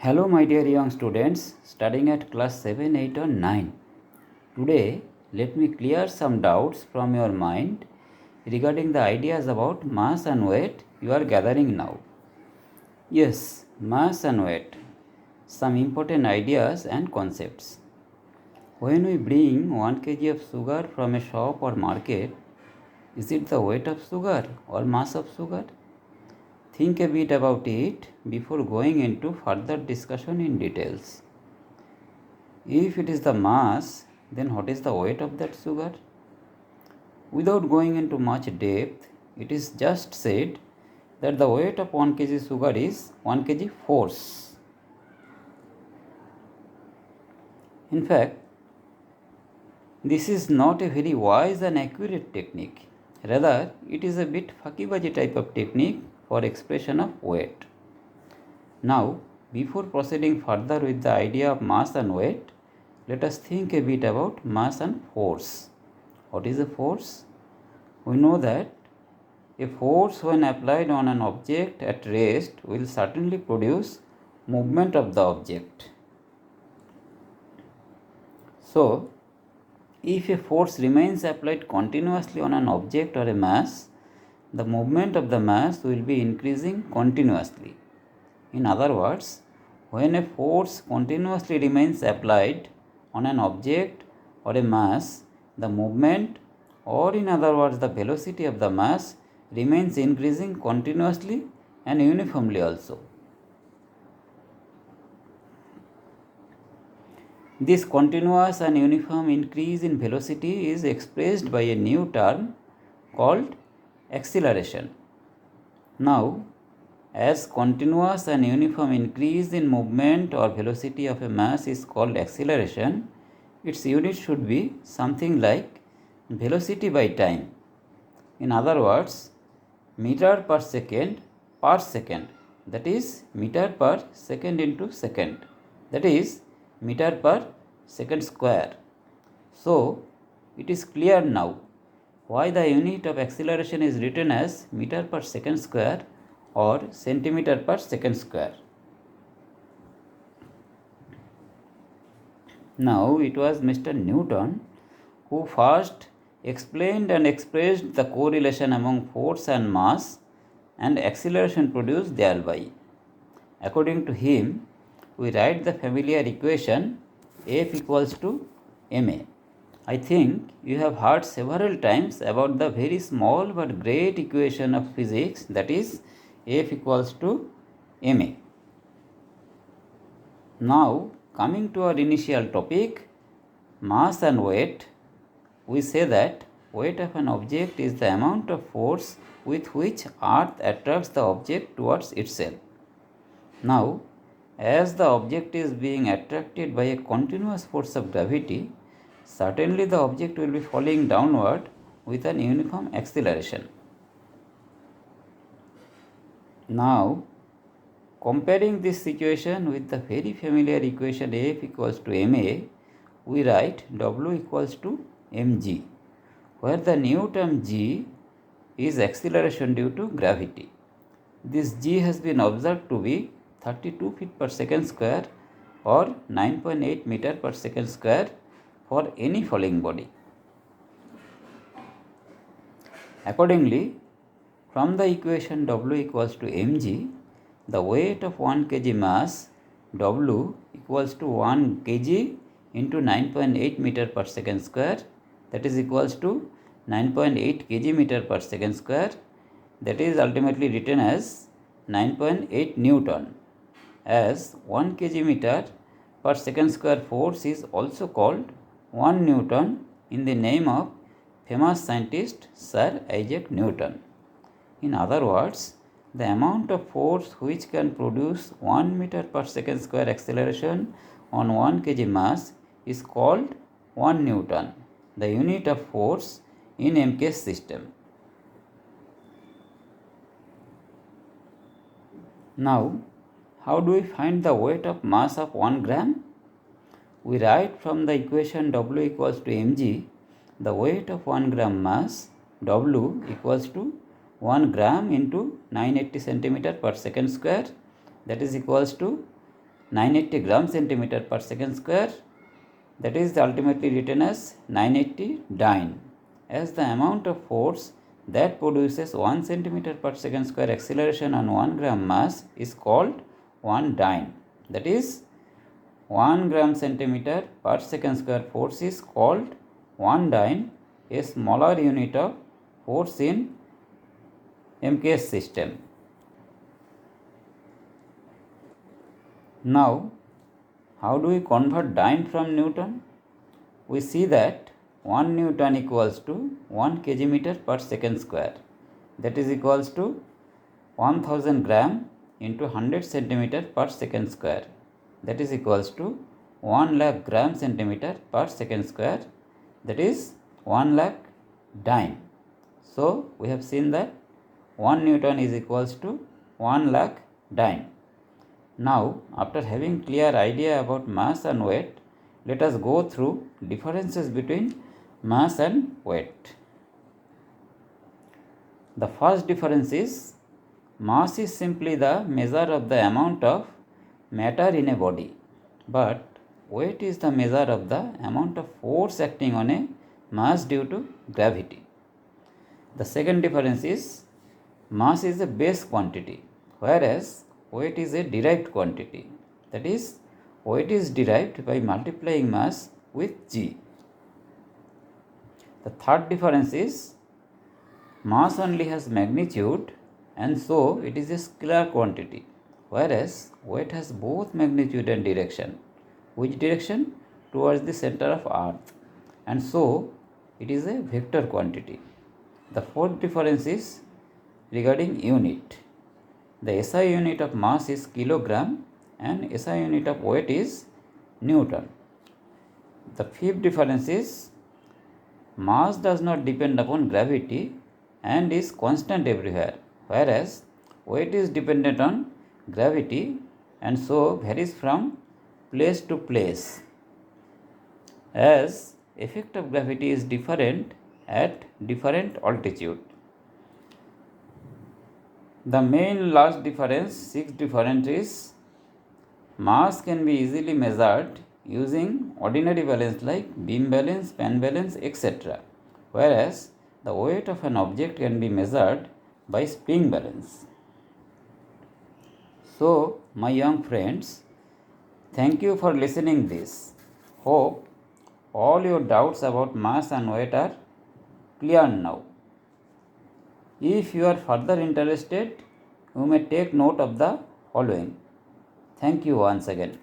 Hello, my dear young students studying at class 7, 8, or 9. Today, let me clear some doubts from your mind regarding the ideas about mass and weight you are gathering now. Yes, mass and weight, some important ideas and concepts. When we bring 1 kg of sugar from a shop or market, is it the weight of sugar or mass of sugar? Think a bit about it before going into further discussion in details. If it is the mass, then what is the weight of that sugar? Without going into much depth, it is just said that the weight of 1 kg sugar is 1 kg force. In fact, this is not a very wise and accurate technique. Rather, it is a bit fucky-wuzzy type of technique for expression of weight. Now, before proceeding further with the idea of mass and weight, let us think a bit about mass and force. What is a force? We know that a force when applied on an object at rest will certainly produce movement of the object. So, if a force remains applied continuously on an object or a mass, the movement of the mass will be increasing continuously. In other words, when a force continuously remains applied on an object or a mass, the movement, or in other words the velocity of the mass, remains increasing continuously and uniformly also. This continuous and uniform increase in velocity is expressed by a new term called acceleration. Now, as continuous and uniform increase in movement or velocity of a mass is called acceleration, its unit should be something like velocity by time. In other words, meter per second, that is meter per second into second, that is meter per second square. So, it is clear now why the unit of acceleration is written as meter per second square or centimeter per second square. Now, it was Mr. Newton who first explained and expressed the correlation among force and mass and acceleration produced thereby. According to him, we write the familiar equation F equals to ma. I think you have heard several times about the very small but great equation of physics, that is F equals to ma. Now, coming to our initial topic, mass and weight, we say that weight of an object is the amount of force with which earth attracts the object towards itself. Now, as the object is being attracted by a continuous force of gravity, certainly the object will be falling downward with an uniform acceleration. Now, comparing this situation with the very familiar equation F equals to ma, we write W equals to mg, where the new term g is acceleration due to gravity. This g has been observed to be 32 feet per second square or 9.8 meter per second square for any falling body. Accordingly, from the equation W equals to mg, the weight of 1 kg mass W equals to 1 kg into 9.8 meter per second square, that is equals to 9.8 kg meter per second square, that is ultimately written as 9.8 Newton, as 1 kg meter per second square force is also called 1 Newton in the name of famous scientist Sir Isaac Newton. In other words, the amount of force which can produce 1 meter per second square acceleration on 1 kg mass is called 1 Newton, the unit of force in MKS system. Now, how do we find the weight of mass of 1 gram? We write from the equation W equals to mg, the weight of 1 gram mass W equals to 1 gram into 980 centimeter per second square, that is equals to 980 gram centimeter per second square, that is ultimately written as 980 dyne, as the amount of force that produces 1 centimeter per second square acceleration on 1 gram mass is called 1 dyne. That is 1 gram centimeter per second square force is called 1 dyne, a smaller unit of force in MKS system. Now, how do we convert dyne from Newton? We see that 1 Newton equals to 1 kg meter per second square, that is equals to 1000 gram into 100 centimeter per second square, that is equals to 1 lakh gram centimeter per second square, that is 1 lakh dyne. So we have seen that 1 Newton is equals to 1 lakh dyne. Now, after having clear idea about mass and weight, let us go through differences between mass and weight. The first difference is mass is simply the measure of the amount of matter in a body, but weight is the measure of the amount of force acting on a mass due to gravity. The second difference is mass is a base quantity, whereas weight is a derived quantity. That is, weight is derived by multiplying mass with g. The third difference is mass only has magnitude, and so it is a scalar quantity, whereas weight has both magnitude and direction. Which direction? Towards the center of earth, and so it is a vector quantity. The fourth difference is regarding unit. The SI unit of mass is kilogram and SI unit of weight is Newton. The fifth difference is mass does not depend upon gravity and is constant everywhere, whereas weight is dependent on gravity and so varies from place to place, as effect of gravity is different at different altitude. The main last difference, sixth difference, is mass can be easily measured using ordinary balance like beam balance, fan balance, etc., whereas the weight of an object can be measured by spring balance. So, my young friends, thank you for listening this. Hope all your doubts about mass and weight are clear now. If you are further interested, you may take note of the following. Thank you once again.